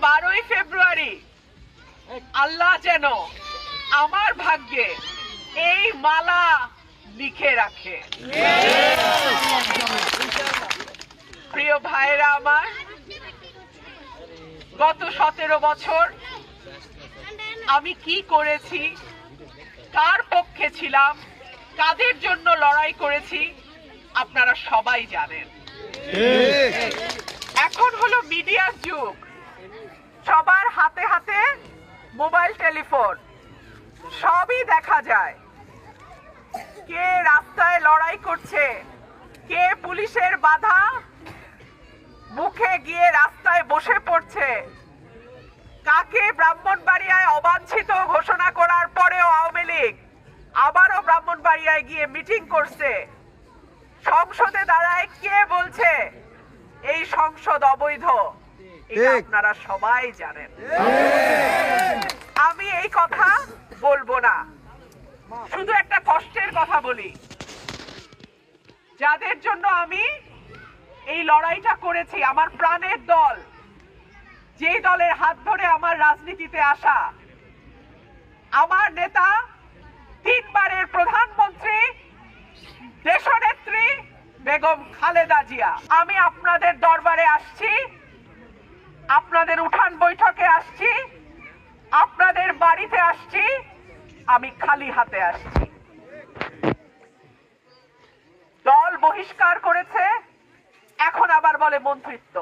12ই ফেব্রুয়ারি আল্লাহ যেন আমার ভাগ্যে এই মালা লিখে রাখে। প্রিয় ভাইরা আমার, গত 17 বছর আমি কি করেছি, কার পক্ষে ছিলাম, কাদের জন্য লড়াই করেছি, আপনারা সবাই জানেন। এখন হলো মিডিয়ার যুগ, সবার হাতে হাতে মোবাইল টেলিফোন, সবই দেখা যায়। কে রাস্তায় লড়াই করছে, কে পুলিশের বাধা মুখে গিয়ে রাস্তায় বসে পড়ছে, কাকে ব্রাহ্মণবাড়িয়ায় অবাঞ্ছিত ঘোষণা করার পরেও আওয়ামী লীগ আবারও ব্রাহ্মণবাড়িয়ায় গিয়ে মিটিং করছে, সংসদে দাঁড়ায় কে বলছে এই সংসদ অবৈধ, এটা আপনারা সবাই জানেন। আমি এই কথা বলবো না, শুধু একটা কষ্টের কথা বলি। যাদের জন্য আমি এই লড়াইটা করেছি, আমার প্রাণের দল, যেই দলের হাত ধরে আমার রাজনীতিতে আসা, আমার নেতা, 3 বারের প্রধানমন্ত্রী, দেশনেত্রী বেগম খালেদা জিয়া। আমি আপনাদের দরবারে আসছি, আপনাদের উঠান বৈঠকে আসছি, আপনাদের বাড়িতে আসছি, আমি খালি হাতে আসছি। দল বহিষ্কার করেছে, এখন আবার বলে মন্ত্রিত্ব।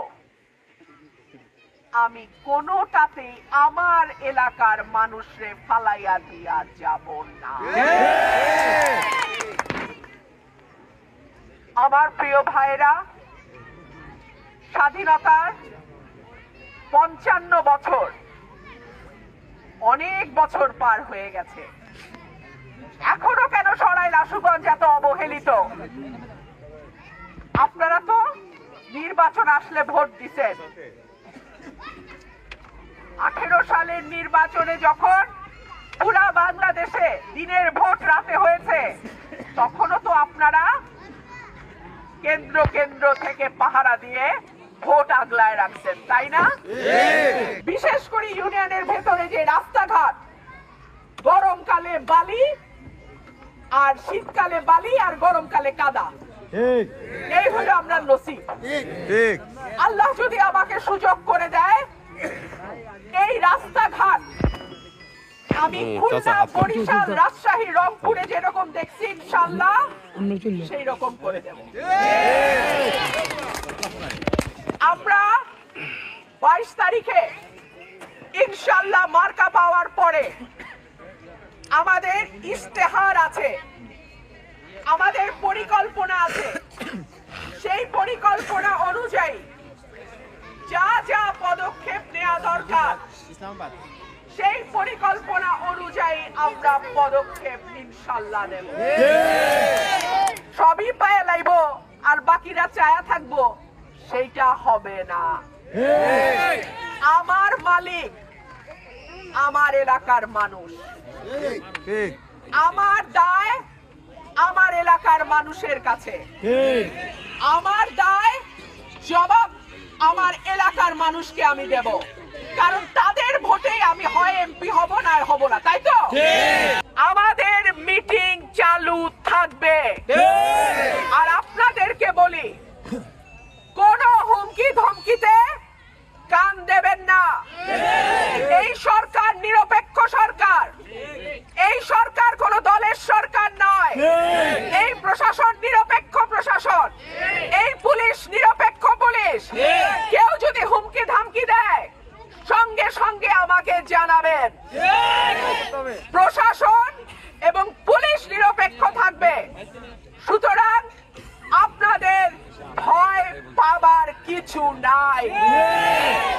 আমি কোনোটাতেই আমার এলাকার মানুষরে ফালাইয়া দিয়া যাব না। আমার প্রিয় ভাইরা, স্বাধীনতার 55 বছর, অনেক বছর পার হয়ে গেছে, এখনো কেন সরাইল আশুগঞ্জ এত অবহেলিত? আপনারা তো নির্বাচন আসলে ভোট দিচ্ছেন। 18 সালের নির্বাচনে যখন পুরা বাংলাদেশে দিনের ভোট রাতে হয়েছে, তখনও তো আপনারা কেন্দ্র কেন্দ্র থেকে পাহারা দিয়ে ভোট আগলায় রাখছেন, তাই না? বিশেষ করে ইউনিয়নের ভেতরে যে রাস্তাঘাট, গরমকালে বালি আর শীতকালে বালি আর গরমকালে কাদা, এই হলো আমরা নসিব। আল্লাহ যদি আমাকে সুযোগ করে দেয়, এই রাস্তাঘাট আমি খুলনা, বরিশাল, রাজশাহী, রংপুরে যেরকম দেখছি ইনশাআল্লাহ সেই রকম করে দেব। আমরা 22 তারিখে ইনশাআল্লাহ মার্কা পাওয়ার পরে আমাদের ইস্তেহার আছে, আমাদের পরিকল্পনা আছে। সেই পরিকল্পনা অনুযায়ী যা যা পদক্ষেপ নেওয়া দরকার, সেই পরিকল্পনা অনুযায়ী আমরা পদক্ষেপ ইনশাআল্লাহ নেব। সবই পায়ে লাইব আর বাকিরা চায়া থাকবো, সেইটা হবে না। আমার মালিক আমার এলাকার মানুষ, আমার দায় আমার এলাকার মানুষের কাছে, আমার দায় জবাব আমার এলাকার মানুষকে আমি দেব, কারণ তাদের ভোটে আমি হয় এমপি হব না হব না, তাই তো? আমাদের মিটিং চালু থাকবে। আর আপনাদেরকে বলি, কোন হুমকি ধমকিতে কান দেবেন না। এই সরকার নিরপেক্ষ সরকার, এই সরকার কোন দলের সরকার নয়, এই প্রশাসন নিরপেক্ষ প্রশাসন, এই পুলিশ নিরপেক্ষ পুলিশ। কেউ যদি হুমকি ধামকি দেয়, সঙ্গে সঙ্গে আমাকে জানাবেন।